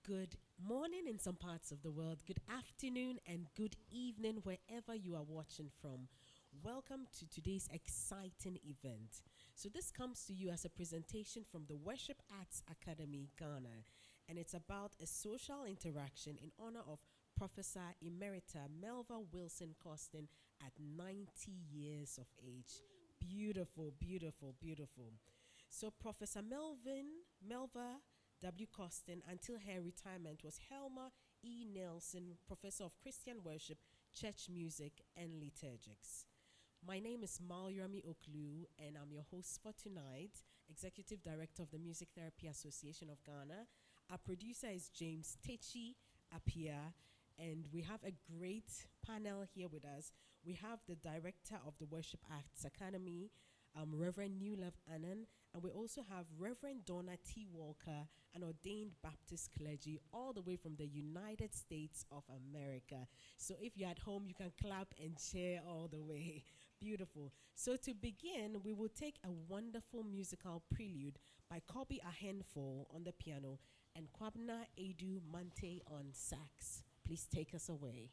Good morning in some parts of the world, good afternoon, and good evening wherever you are watching from. Welcome to today's exciting event. So, this comes to you as a presentation from the Worship Arts Academy, Ghana, and it's about a social interaction in honor of Professor Emerita Melva Wilson Costen at 90 years of age. Beautiful, beautiful, beautiful. So Professor Melva W. Costen, until her retirement, was Helmer E. Nelson, Professor of Christian Worship, Church Music, and Liturgics. My name is Malyurami Oklu, and I'm your host for tonight, Executive Director of the Music Therapy Association of Ghana. Our producer is James Techi Apia, and we have a great panel here with us. We have the Director of the Worship Arts Academy, Reverend New Love Annan, and we also have Reverend Donna T. Walker, an ordained Baptist clergy, all the way from the United States of America. So if you're at home, you can clap and cheer all the way. Beautiful. So to begin, we will take a wonderful musical prelude by Kobe Ahenfo on the piano and Kwabna Edu Mante on sax. Please take us away.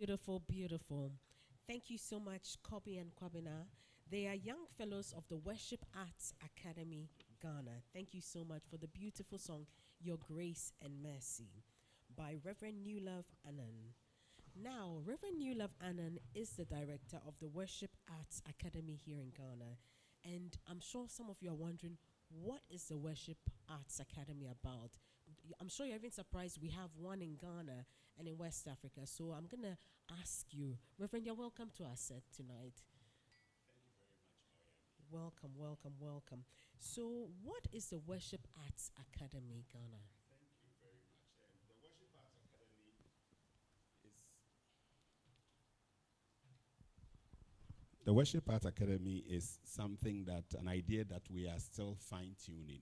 Beautiful, beautiful. Thank you so much, Kobe and Kwabena. They are young fellows of the Worship Arts Academy, Ghana. Thank you so much for the beautiful song, Your Grace and Mercy, by Reverend New Love Annan. Now, Reverend New Love Annan is the director of the Worship Arts Academy here in Ghana. And I'm sure some of you are wondering, what is the Worship Arts Academy about? I'm sure you're even surprised we have one in Ghana and in West Africa. So I'm going to ask you, Reverend, you're welcome to our set tonight. Welcome, welcome, welcome. So, what is the Worship Arts Academy, Ghana? The Worship Art Academy is something that, an idea that we are still fine tuning,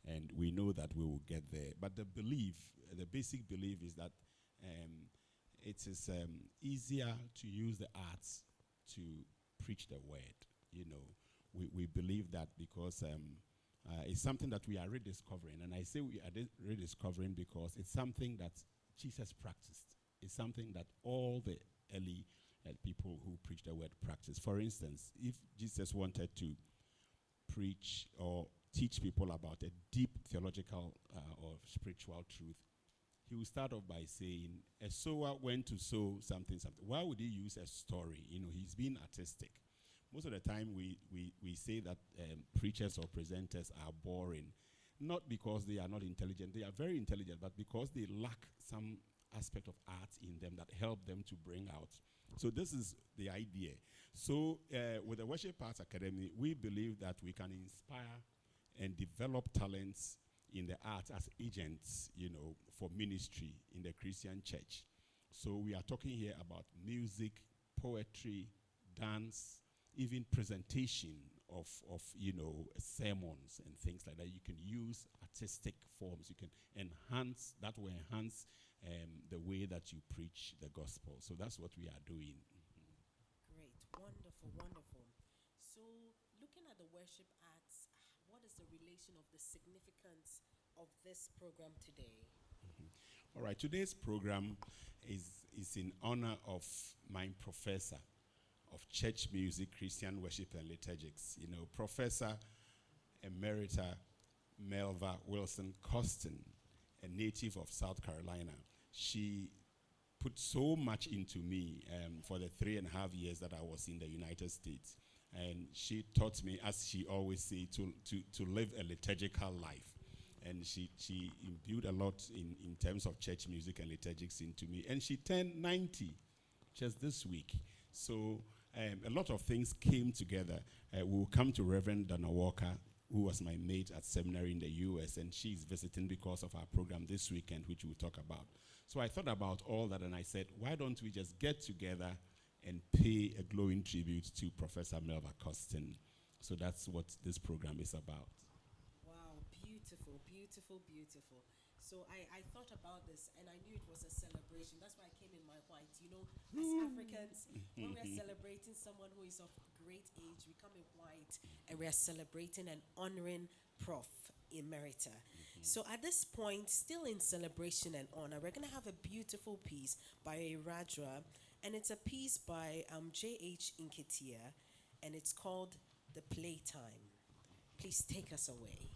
and we know that we will get there. But the belief, the basic belief is that it is easier to use the arts to preach the word. You know, we believe that because it's something that we are rediscovering. And I say we are rediscovering because it's something that Jesus practiced. It's something that all the early people who preach the word practice. For instance, if Jesus wanted to preach or teach people about a deep theological or spiritual truth, he would start off by saying, a sower went to sow something, something. Why would he use a story? You know, he's being artistic. Most of the time we say that preachers or presenters are boring, not because they are not intelligent. They are very intelligent, but because they lack some aspect of art in them that help them to bring out. So this is the idea. So with the Worship Arts Academy, we believe that we can inspire and develop talents in the arts as agents, you know, for ministry in the Christian church. So we are talking here about music, poetry, dance, even presentation of you know, sermons and things like that. You can use artistic forms. You can enhance, that will enhance the way that you preach the gospel. So that's what we are doing. Great, wonderful, wonderful. So, looking at the worship arts, what is the relation of the significance of this program today? All right, today's program is in honor of my professor of church music, Christian worship and liturgics. You know, Professor Emerita Melva Wilson Costen, a native of South Carolina. She put so much into me for the 3.5 years that I was in the United States. And she taught me, as she always say, to live a liturgical life. And she imbued a lot in terms of church music and liturgics into me. And she turned 90 just this week. So a lot of things came together. We'll come to Reverend Dana Walker, who was my mate at seminary in the US, and she's visiting because of our program this weekend, which we'll talk about. So I thought about all that, and I said, why don't we just get together and pay a glowing tribute to Professor Melva Costen? So that's what this program is about. Wow, beautiful, beautiful, beautiful. So I thought about this and I knew it was a celebration. That's why I came in my white. You know, as Africans, when we're celebrating someone who is of great age, we come in white and we are celebrating and honoring Prof. Emerita. So at this point, still in celebration and honor, we're going to have a beautiful piece by a Rajwa, and it's a piece by J.H. Inketia, and it's called The Playtime. Please take us away.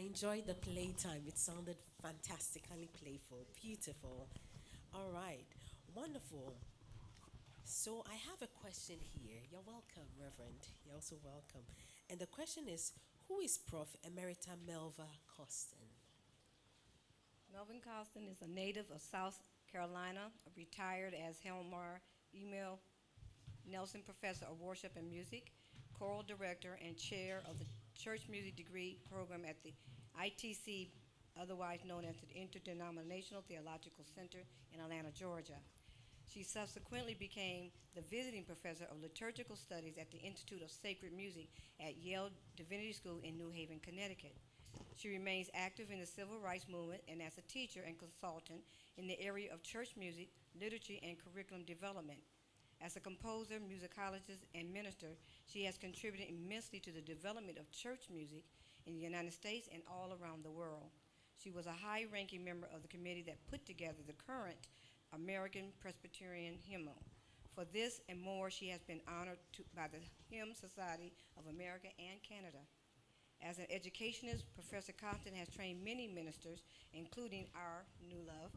enjoyed the playtime. It sounded fantastically playful. Beautiful. All right. Wonderful. So I have a question here. You're welcome, Reverend. You're also welcome. And the question is, who is Prof. Emerita Melva Costen? Melvin Costen is a native of South Carolina, retired as Helmar Emil Nelson Professor of Worship and Music, choral director, and chair of the Church Music Degree Program at the ITC, otherwise known as the Interdenominational Theological Center in Atlanta, Georgia. She subsequently became the visiting professor of liturgical studies at the Institute of Sacred Music at Yale Divinity School in New Haven, Connecticut. She remains active in the civil rights movement and as a teacher and consultant in the area of church music, liturgy, and curriculum development. As a composer, musicologist, and minister, she has contributed immensely to the development of church music in the United States and all around the world. She was a high-ranking member of the committee that put together the current American Presbyterian Hymnal. For this and more, she has been honored by the Hymn Society of America and Canada. As an educationist, Professor Costen has trained many ministers, including our new love,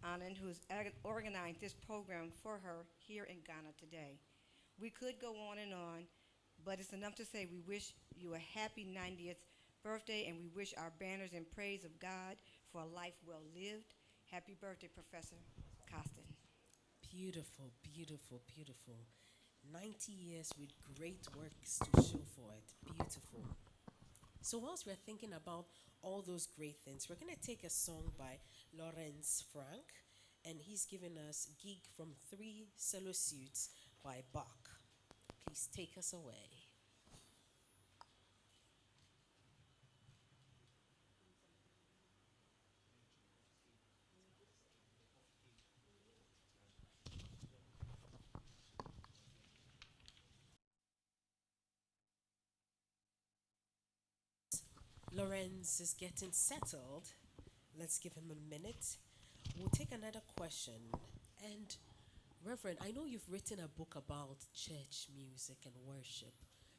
Anand, who has organized this program for her here in Ghana today. We could go on, but it's enough to say we wish you a happy 90th birthday, and we wish our banners in praise of God for a life well lived. Happy birthday, Professor Costen. Beautiful, beautiful, beautiful. 90 years with great works to show for it. Beautiful. So, whilst we're thinking about all those great things, we're going to take a song by Lawrence Frank, and he's given us Gig from Three Solo Suites by Bach. Please take us away. Lawrence is getting settled. Let's give him a minute. We'll take another question. And Reverend, I know you've written a book about church music and worship.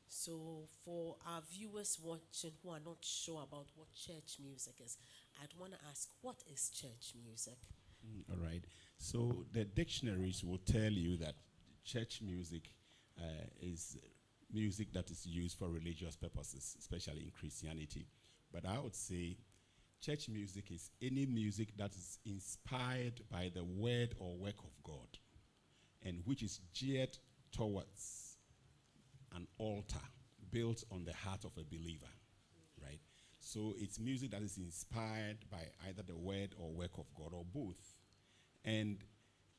So, for our viewers watching who are not sure about what church music is, I'd want to ask, what is church music? All right. So the dictionaries will tell you that church music is music that is used for religious purposes, especially in Christianity. But I would say church music is any music that is inspired by the word or work of God and which is geared towards an altar built on the heart of a believer, right? So it's music that is inspired by either the word or work of God or both. And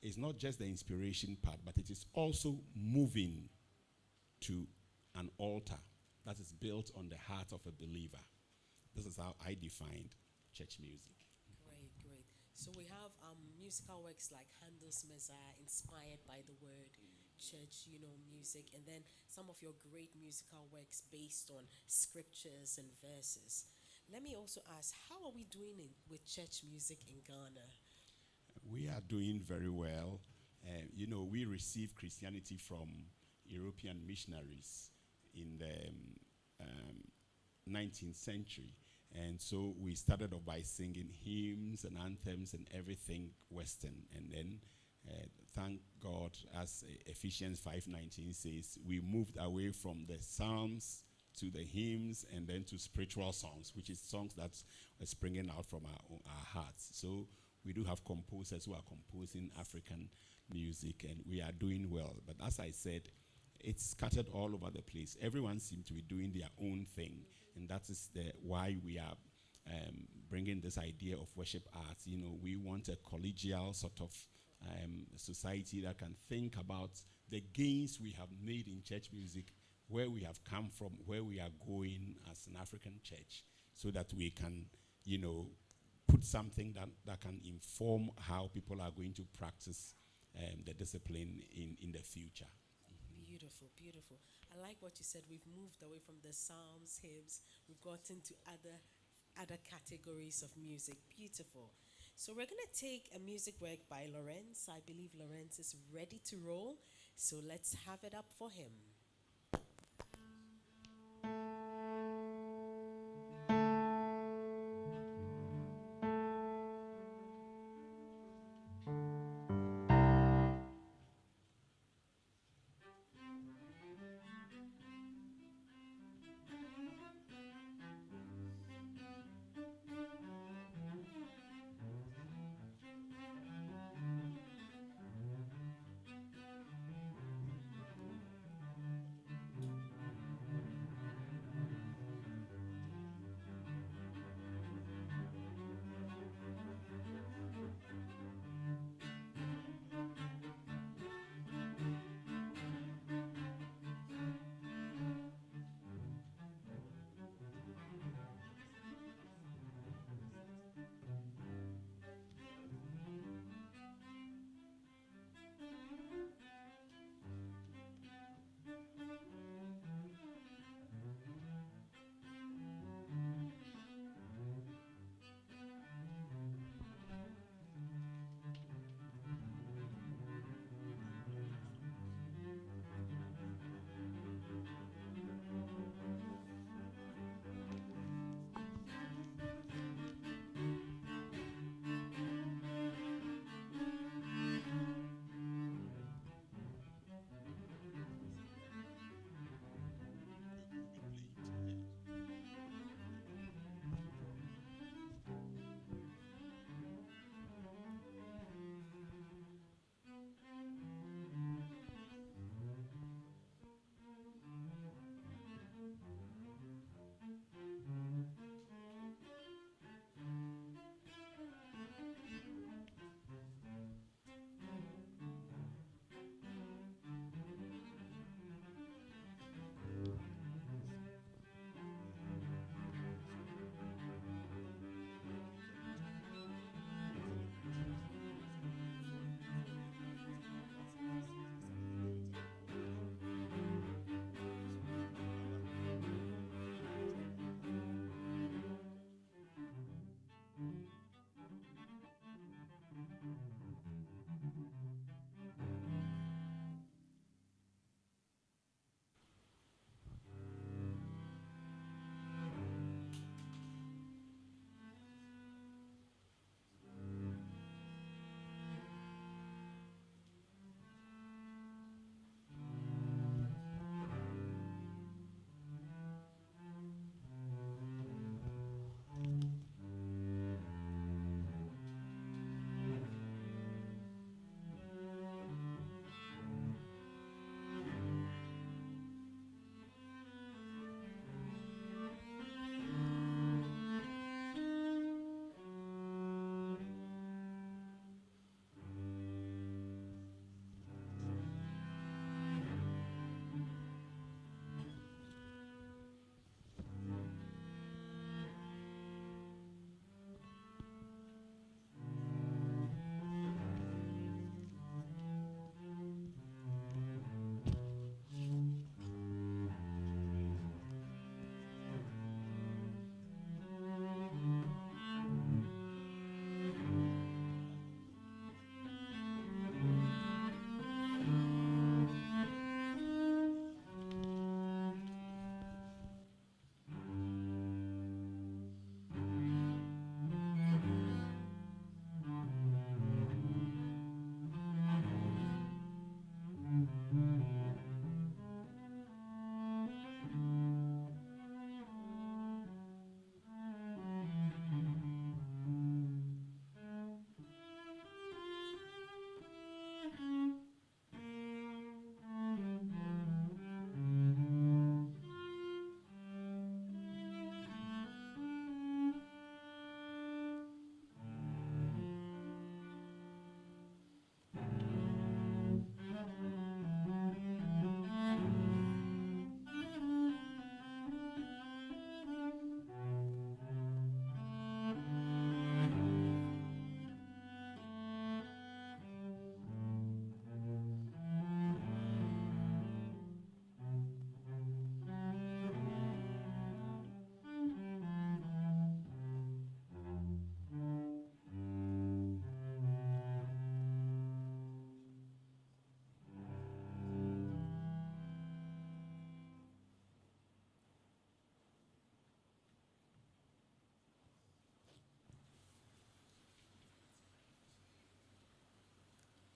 it's not just the inspiration part, but it is also moving to an altar that is built on the heart of a believer. This is how I defined church music. Great, great. So we have musical works like Handel's Messiah, inspired by the word, church, music, and then some of your great musical works based on scriptures and verses. Let me also ask, how are we doing with church music in Ghana? We are doing very well. We received Christianity from European missionaries in the 19th century. And so we started off by singing hymns and anthems and everything Western. And then, thank God, as Ephesians 5:19 says, we moved away from the psalms to the hymns and then to spiritual songs, which is songs that are springing out from our hearts. So we do have composers who are composing African music, and we are doing well. But as I said, it's scattered all over the place. Everyone seems to be doing their own thing, and that is why we are bringing this idea of worship arts. We want a collegial sort of society that can think about the gains we have made in church music, where we have come from, where we are going as an African church, so that we can, put something that can inform how people are going to practice the discipline in the future. Beautiful, beautiful. I like what you said. We've moved away from the psalms, hymns. We've gotten to other categories of music. Beautiful. So we're going to take a music work by Lawrence. I believe Lawrence is ready to roll. So let's have it up for him.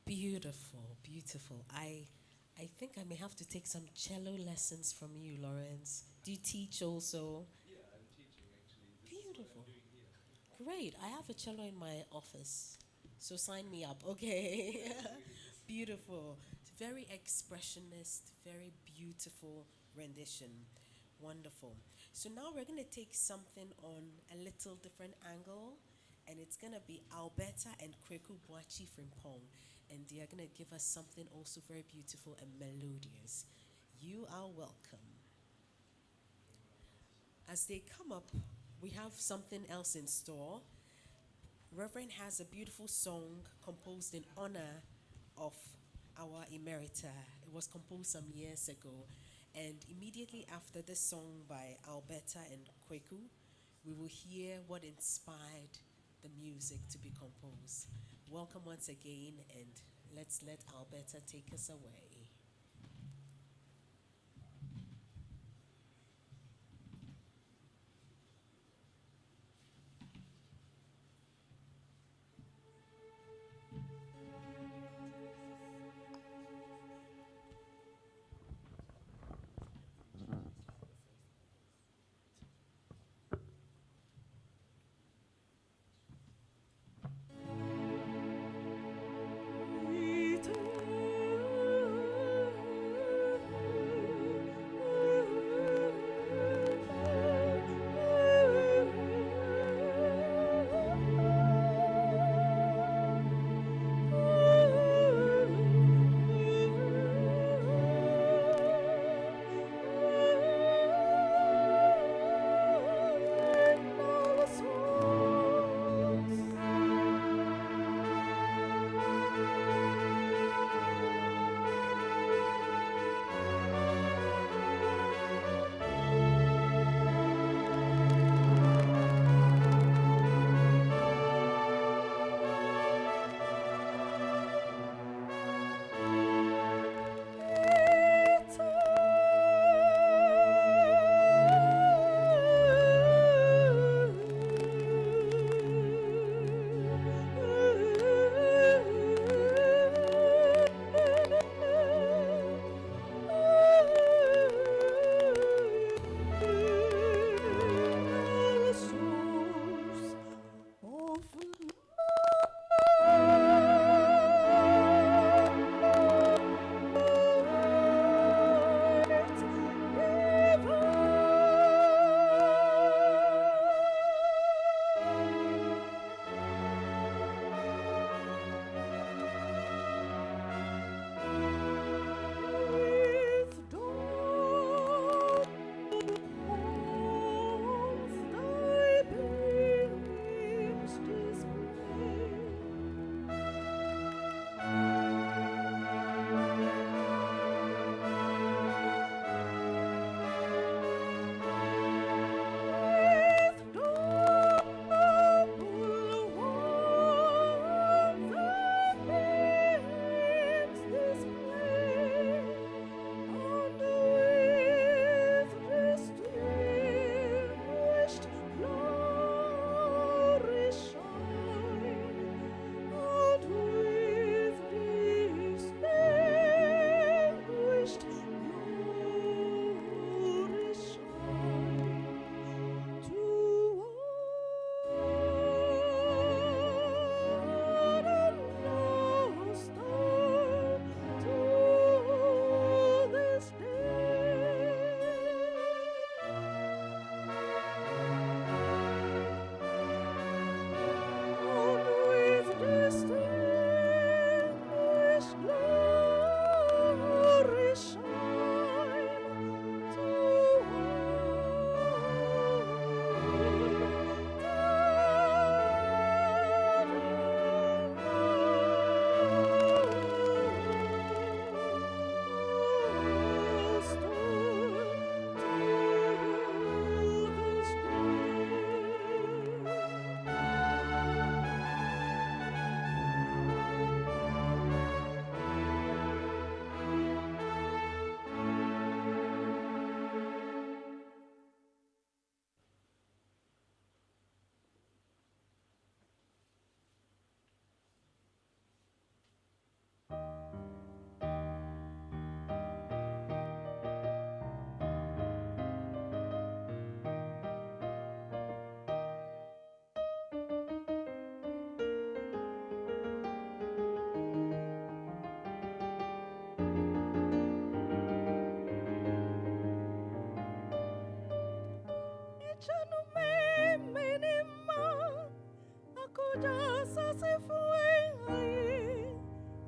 Beautiful, beautiful. I think I may have to take some cello lessons from you, Lawrence. Do you teach also? Yeah, I'm teaching actually. This is what Beautiful. I'm doing here. Great. I have a cello in my office. So sign me up, okay? Beautiful. Very expressionist, very beautiful rendition. Wonderful. So now we're going to take something on a little different angle, and it's going to be Alberta and Kweku Boachi Frimpong, and they are going to give us something also very beautiful and melodious. You are welcome. As they come up, we have something else in store. Reverend has a beautiful song composed in honor of our emerita. It was composed some years ago. And immediately after this song by Alberta and Kweku, we will hear what inspired the music to be composed. Welcome once again, and let's let Alberta take us away.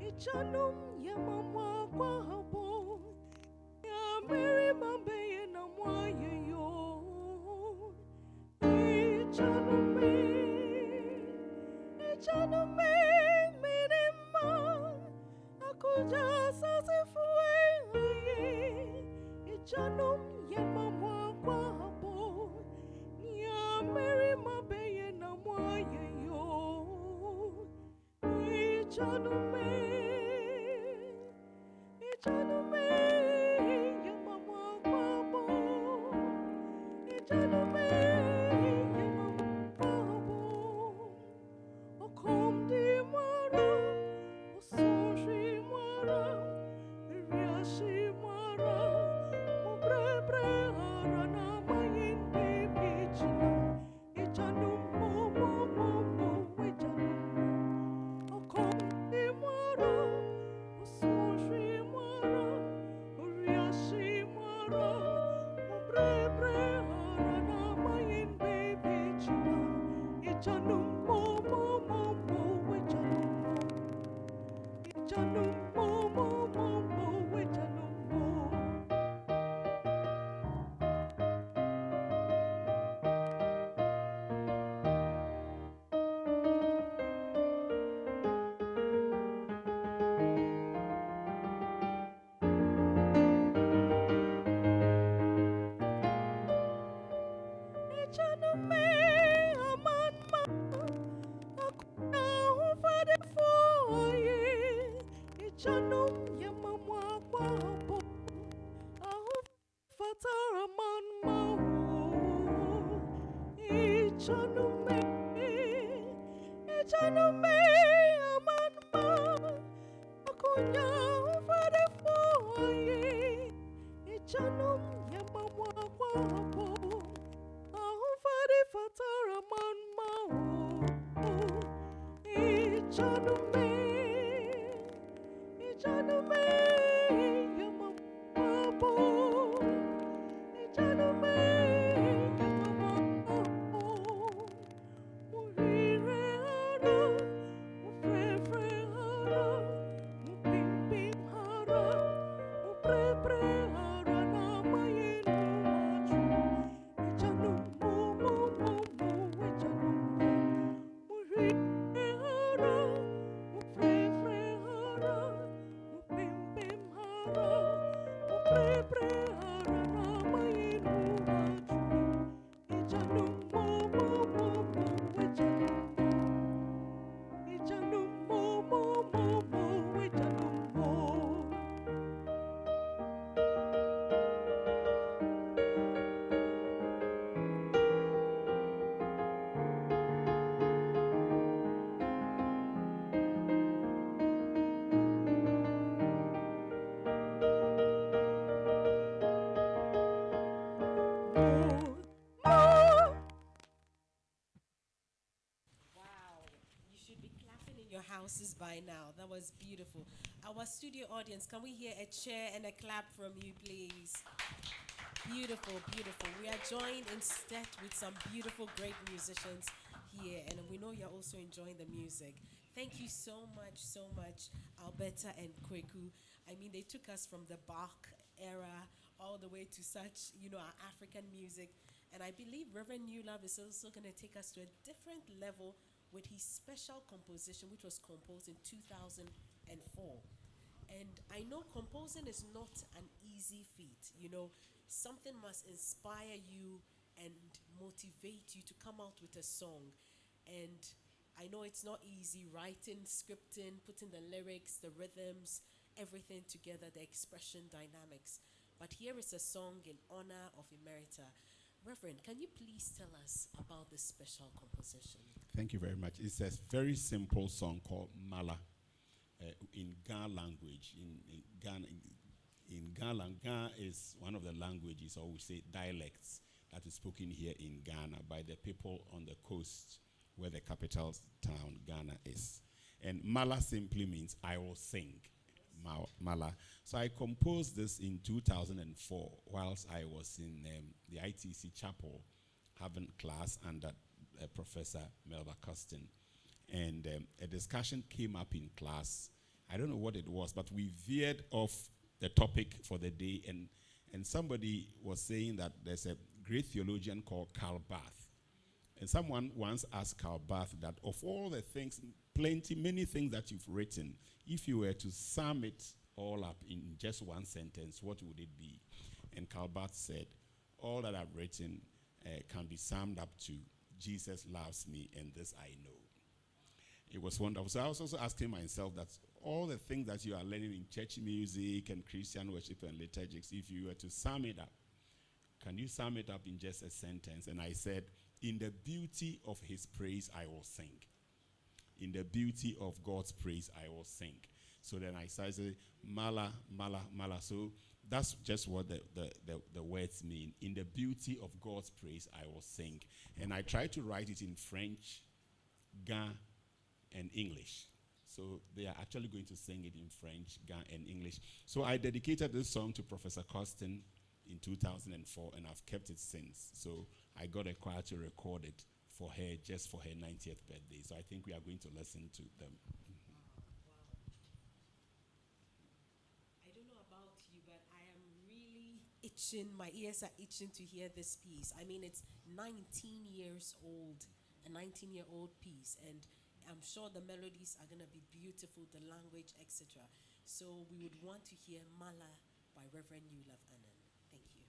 Ichanum ya mama kwa habo ya Mary mambe na mwaye yo Ichanume minima akuja sasifue Ichanum ya mama kwa habo ya Mary mambe na mwaye yo Ichanume ya mama kwabo Ichanume ya mama kwabo Okom di mara Ososhi mara Riashi mara Mubre harana mayin baby china Ichanum mo Ichanum Okom di mara Ososhi mara Riashi mara Mubre harana mayin baby china Ichanum mo Ichanum mo Ichanum mo Ichanum aman ma Akuya hufade foye Ichanum ya mama kwa habo Ahu fatara man ma Ichanum aman ma Akuya hufade foye Ichanum ya mama kwa habo Ahufade fatara man mao Ichanume ya mama po Ichanume ya mama po Murire hara Mufrefre hara Mupimpim hara Muprepre hara na mayenu machu Ichanum mo Ichanum Murire hara Mufrefre hara Mupimpim hara Muprepre hara na mayenu machu Ichanum mo Ichanum mo Ichanum mo Wow, you should be clapping in your houses by now. That was beautiful. Our studio audience, can we hear a cheer and a clap from you, please? Beautiful, beautiful. We are joined instead with some beautiful, great musicians here, and we know you're also enjoying the music. Thank you so much, Alberta and Kweku. I mean, they took us from the Bach era all the way to such, our African music. And I believe Reverend New Love is also going to take us to a different level with his special composition, which was composed in 2004. And I know composing is not an easy feat. Something must inspire you and motivate you to come out with a song. And I know it's not easy writing, scripting, putting the lyrics, the rhythms, everything together, the expression dynamics. But here is a song in honor of Emerita. Reverend, can you please tell us about this special composition? Thank you very much. It's a very simple song called Mala in Ga language. In Ghana, Ga is one of the languages, or we say dialects, that is spoken here in Ghana by the people on the coast where the capital town, Ghana, is. And Mala simply means I will sing. Mala. So I composed this in 2004 whilst I was in the ITC chapel having class under Professor Melba Costen. and a discussion came up in class. I don't know what it was, but we veered off the topic for the day, and somebody was saying that there's a great theologian called Karl Barth. And someone once asked Karl Barth that of all the things, many things that you've written, if you were to sum it all up in just one sentence, what would it be? And Karl Barth said, all that I've written can be summed up to Jesus loves me, and this I know. It was wonderful. So I was also asking myself that all the things that you are learning in church music and Christian worship and liturgics, if you were to sum it up, can you sum it up in just a sentence? And I said, in the beauty of his praise, I will sing. In the beauty of God's praise, I will sing. So then I started, mala, mala, mala. So that's just what the words mean. In the beauty of God's praise, I will sing. And I tried to write it in French, Ga, and English. So they are actually going to sing it in French, Ga, and English. So I dedicated this song to Professor Costen in 2004, and I've kept it since. So I got a choir to record it for her, just for her 90th birthday. So I think we are going to listen to them. I don't know about you, but I am really itching. My ears are itching to hear this piece. I mean, it's 19 years old, a 19-year-old piece, and I'm sure the melodies are going to be beautiful, the language, etc. So we would want to hear Mala by Reverend Newlove Annan. Thank you.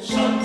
Shante,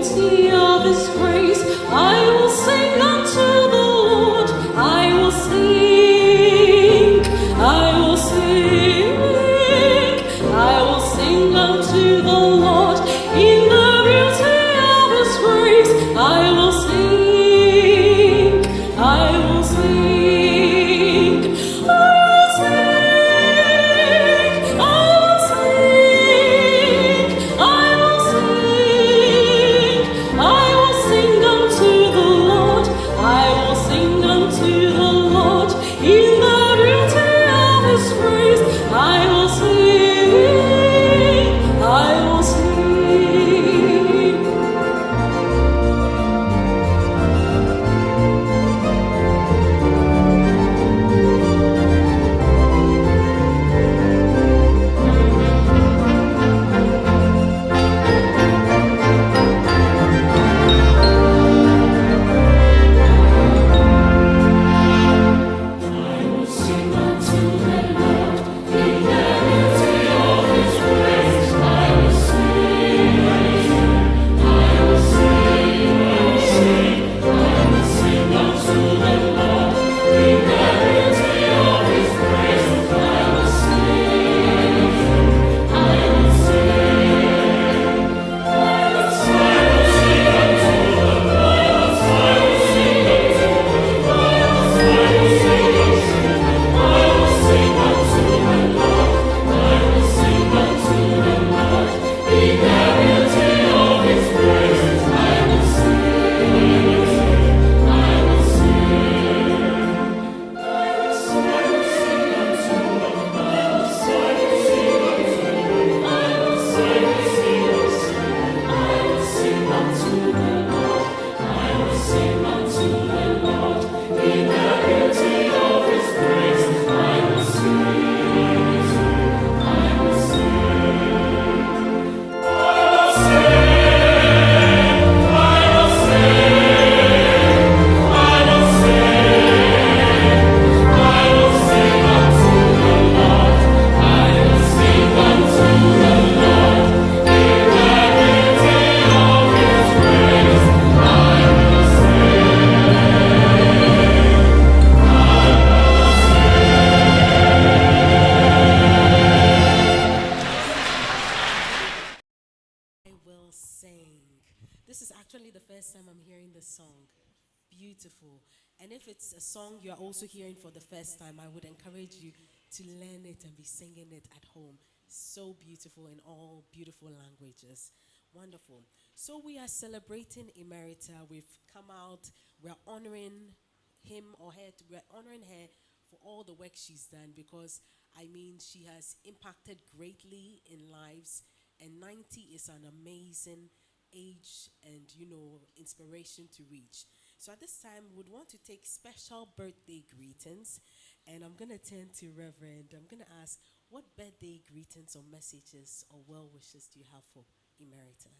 beauty of His grace, I will sing unto the Lord. I will sing, I will sing, I will sing unto the Lord in the beauty of His grace. I will sing, I will sing, I will sing, I will sing, I will sing, I will sing unto the Lord. I will sing unto the Lord in the beauty of His grace. I will sing, I will sing. I will sing. This is actually the first time I'm hearing this song. Beautiful. And if it's a song you're also hearing for the first time, I would encourage you to learn it and be singing it at home. So beautiful in all beautiful languages. Wonderful. So we are celebrating Emerita. We've come out, we're honoring him or her, we're honoring her for all the work she's done because, I mean, she has impacted greatly in lives, and 90 is an amazing age and, inspiration to reach. So at this time, we would want to take special birthday greetings, and I'm going to turn to Reverend. I'm going to ask, what birthday greetings or messages or well wishes do you have for Emerita?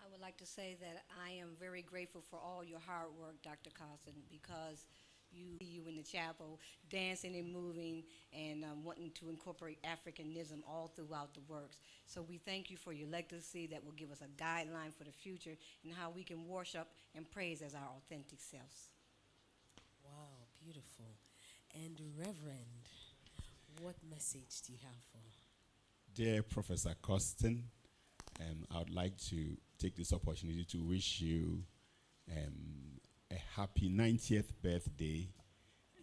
I would like to say that I am very grateful for all your hard work, Dr. Costen, because you in the chapel dancing and moving and wanting to incorporate Africanism all throughout the works. So we thank you for your legacy that will give us a guideline for the future and how we can worship and praise as our authentic selves. Wow, beautiful. And Reverend, what message do you have for? Dear Professor Costen, I would like to take this opportunity to wish you a happy 90th birthday.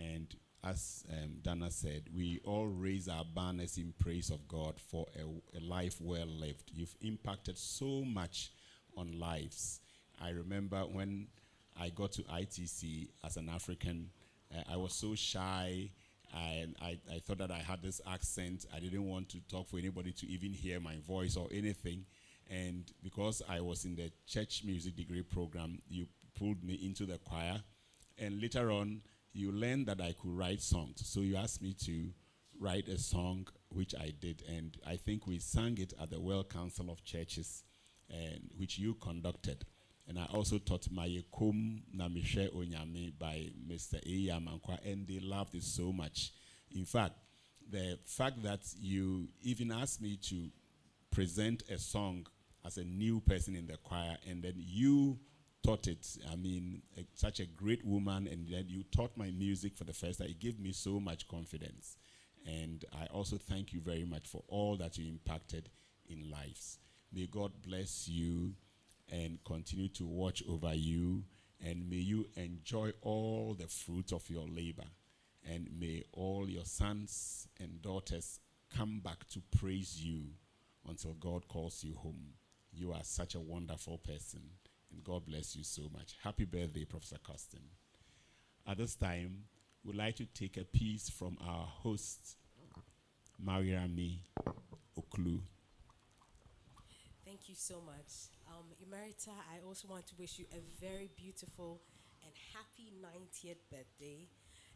And as Dana said, we all raise our banners in praise of God for a life well lived. You've impacted so much on lives. I remember when I got to ITC as an African, I was so shy. And I thought that I had this accent. I didn't want to talk for anybody to even hear my voice or anything. And because I was in the church music degree program, you pulled me into the choir. And later on, you learned that I could write songs. So you asked me to write a song, which I did. And I think we sang it at the World Council of Churches, which you conducted. And I also taught Mayekum Namishe Onyame by Mr. Eyamankwa, and they loved it so much. In fact, the fact that you even asked me to present a song as a new person in the choir, and then you taught it. I mean, such a great woman, and then you taught my music for the first time. It gave me so much confidence. And I also thank you very much for all that you impacted in lives. May God bless you and continue to watch over you, and may you enjoy all the fruits of your labor. And may all your sons and daughters come back to praise you until God calls you home. You are such a wonderful person, and God bless you so much. Happy birthday, Professor Costen. At this time, we'd like to take a piece from our host, Mariami Oklu. Thank you so much. Emerita, I also want to wish you a very beautiful and happy 90th birthday.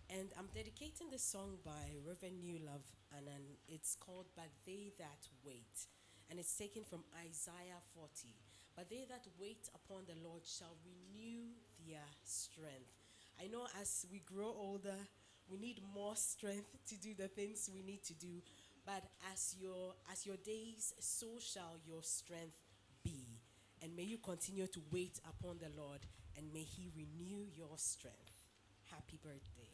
And I'm dedicating this song by Reverend New Love, and it's called But They That Wait. And it's taken from Isaiah 40. But they that wait upon the Lord shall renew their strength. I know as we grow older, we need more strength to do the things we need to do. But as your days, so shall your strength be. And may you continue to wait upon the Lord, and may He renew your strength. Happy birthday.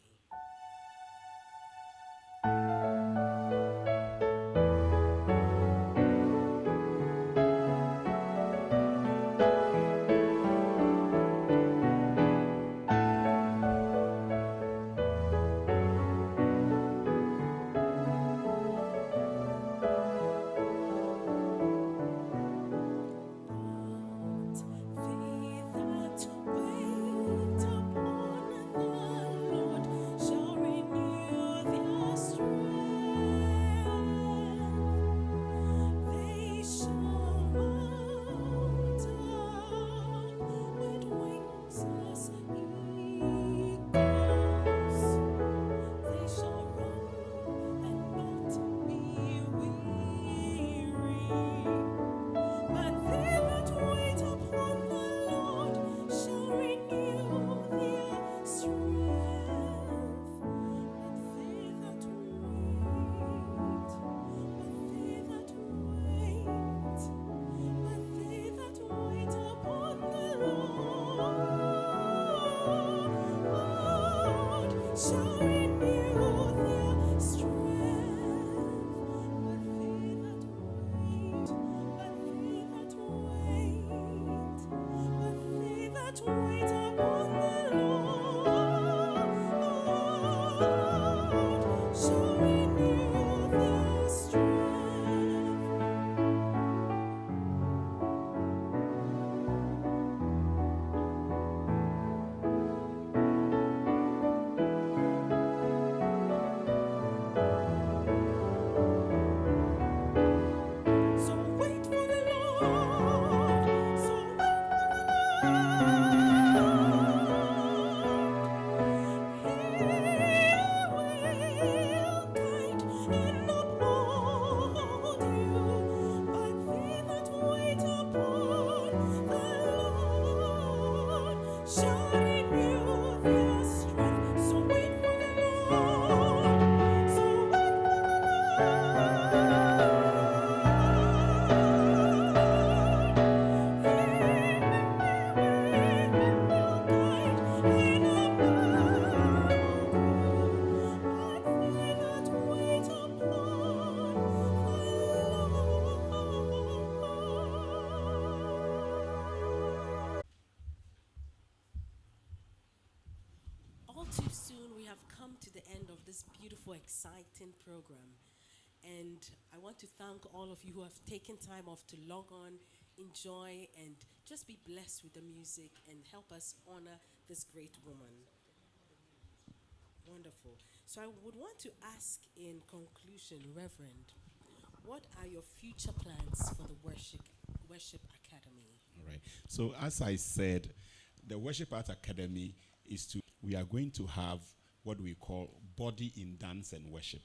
All too soon, we have come to the end of this beautiful, exciting program. And I want to thank all of you who have taken time off to log on, enjoy, and just be blessed with the music and help us honor this great woman. Wonderful. So I would want to ask in conclusion, Reverend, what are your future plans for the Worship Academy? All right. So as I said, the Worship Art Academy we are going to have what we call Body in Dance and Worship.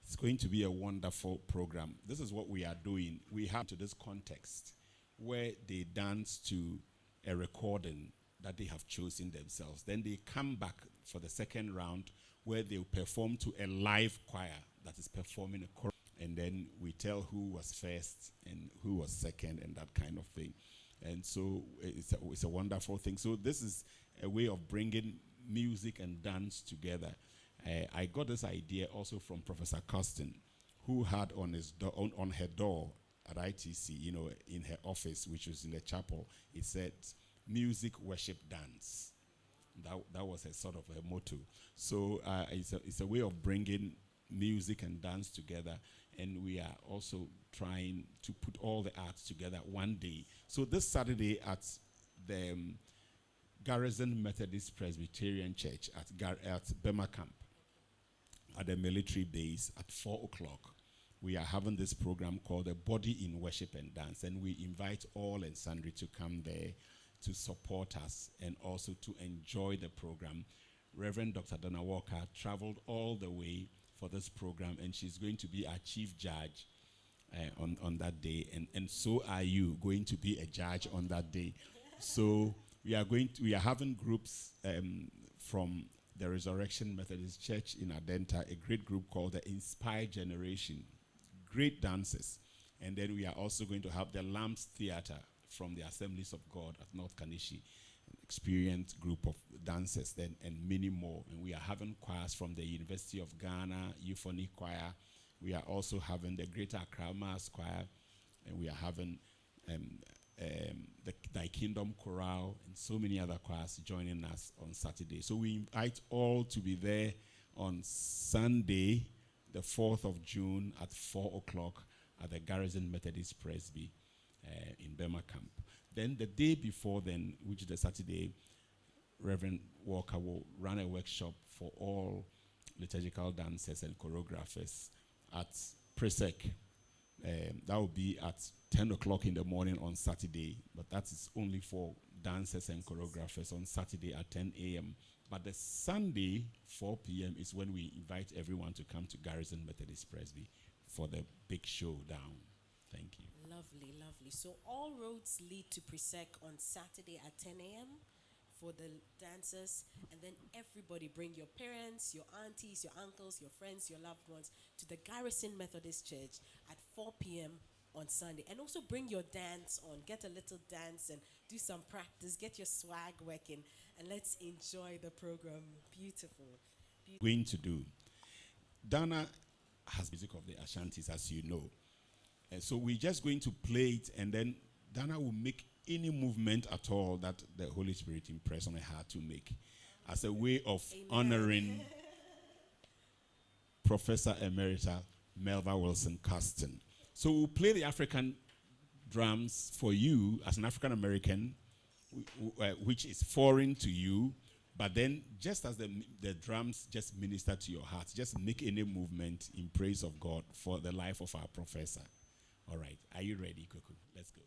It's going to be a wonderful program. This is what we are doing. We have to this context where they dance to a recording that they have chosen themselves. Then they come back for the second round where they will perform to a live choir that is performing a chorus. and then we tell who was first and who was second and that kind of thing. And so it's a wonderful thing. So this is a way of bringing music and dance together. I got this idea also from Professor Costen, who had on her door at ITC, in her office, which was in the chapel, it said, music, worship, dance. That was a sort of a motto. So it's a way of bringing music and dance together, and we are also trying to put all the arts together one day. So this Saturday at the Garrison Methodist Presbyterian Church at Bema Camp, at the military base at 4 o'clock, we are having this program called The Body in Worship and Dance, and we invite all and sundry to come there to support us and also to enjoy the program. Reverend Dr. Dana Walker traveled all the way for this program, and she's going to be our chief judge on that day, and so are you going to be a judge on that day. So we are having groups from the Resurrection Methodist Church in Adenta, a great group called the Inspired Generation, great dancers. And then we are also going to have the Lambs Theater from the Assemblies of God at North Kanishi, an experienced group of dancers then, and many more. And we are having choirs from the University of Ghana, Euphony Choir. We are also having the Greater Accra Mass Choir, and we are having the Thy Kingdom Chorale, and so many other choirs joining us on Saturday. So we invite all to be there on Sunday, the 4th of June at 4 o'clock at the Garrison Methodist Presby in Bema Camp. Then the day before then, which is the Saturday, Reverend Walker will run a workshop for all liturgical dancers and choreographers at Presec. That will be at 10 o'clock in the morning on Saturday, but that is only for dancers and choreographers on Saturday at 10 a.m. But the Sunday, 4 p.m. is when we invite everyone to come to Garrison Methodist Presby for the big showdown. Thank you. Lovely, lovely. So all roads lead to Presec on Saturday at 10 a.m. for the dancers, and then everybody bring your parents, your aunties, your uncles, your friends, your loved ones to the Garrison Methodist Church at 4 p.m. on Sunday. And also bring your dance on. Get a little dance and do some practice. Get your swag working, and let's enjoy the program. Beautiful. Going to do. Dana has music of the Ashantis, as you know. And so we're just going to play it, and then Dana will make any movement at all that the Holy Spirit impressed on her heart to make as a way of honoring Professor Emerita Melva Wilson Costen. So we'll play the African drums for you as an African American, which is foreign to you, but then just as the drums just minister to your heart, just make any movement in praise of God for the life of our professor. All right, are you ready, Kuku? Let's go.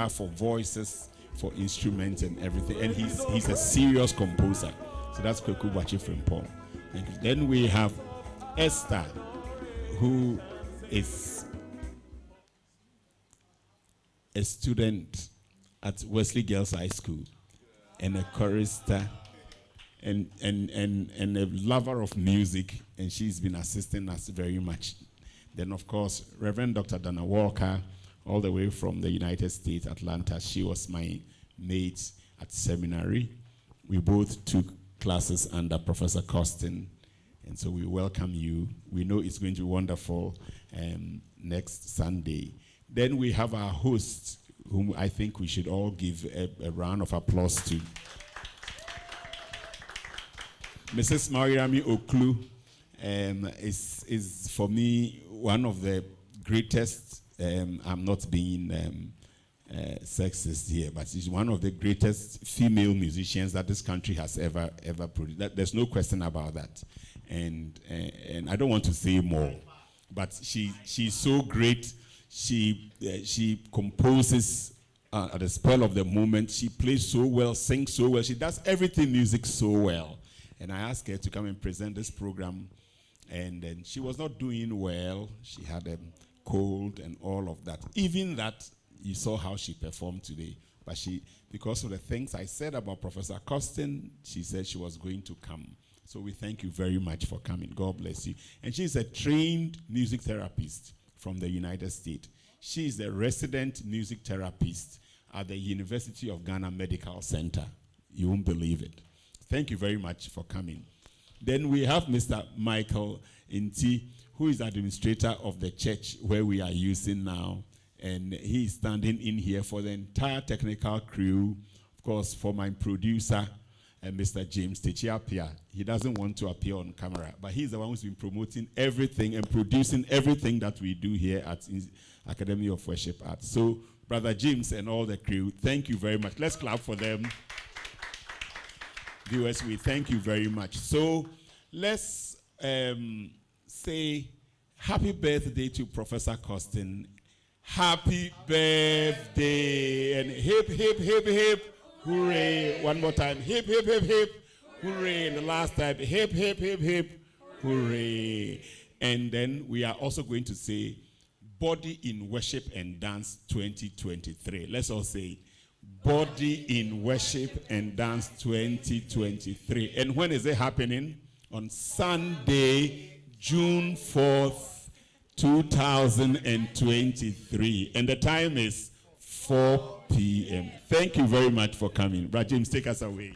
guitar, for voices, for instruments and everything. And he's a serious composer. So that's Kweku Bachi Frimpong. Thank you. Then we have Esther, who is a student at Wesley Girls High School and a chorister and a lover of music, and she's been assisting us very much. Then, of course, Reverend Dr. Dana Walker, all the way from the United States, Atlanta. She was my mate at seminary. We both took classes under Professor Costen, and so we welcome you. We know it's going to be wonderful next Sunday. Then we have our host, whom I think we should all give a round of applause to. Mrs. Mariami Oklu is for me one of the greatest, I'm not being sexist here, but she's one of the greatest female musicians that this country has ever produced. There's no question about that. And I don't want to say more, but she's so great. She composes at the spell of the moment. She plays so well, sings so well. She does everything music so well. And I asked her to come and present this program. And then she was not doing well. She had a cold and all of that. Even that, you saw how she performed today. But because of the things I said about Professor Costen, she said she was going to come. So we thank you very much for coming. God bless you. And she's a trained music therapist from the United States. She is a resident music therapist at the University of Ghana Medical Center. You won't believe it. Thank you very much for coming. Then we have Mr. Michael Inti, who is administrator of the church where we are using now. And he is standing in here for the entire technical crew. Of course, for my producer, Mr. James Techiapia. He doesn't want to appear on camera, but he's the one who's been promoting everything and producing everything that we do here at Academy of Worship Arts. So, Brother James and all the crew, thank you very much. Let's clap for them. Viewers, we thank you very much. So, let's say happy birthday to Professor Costen. Happy birthday, and hip, hip, hip, hip. Hooray. One more time. Hip, hip, hip, hip. Hooray. And the last time. Hip, hip, hip, hip. Hooray. And then we are also going to say Body in Worship and Dance 2023. Let's all say Body in Worship and Dance 2023. And when is it happening? On Sunday, June 4th, 2023. And the time is 4 p.m. Thank you very much for coming. Brother James, take us away.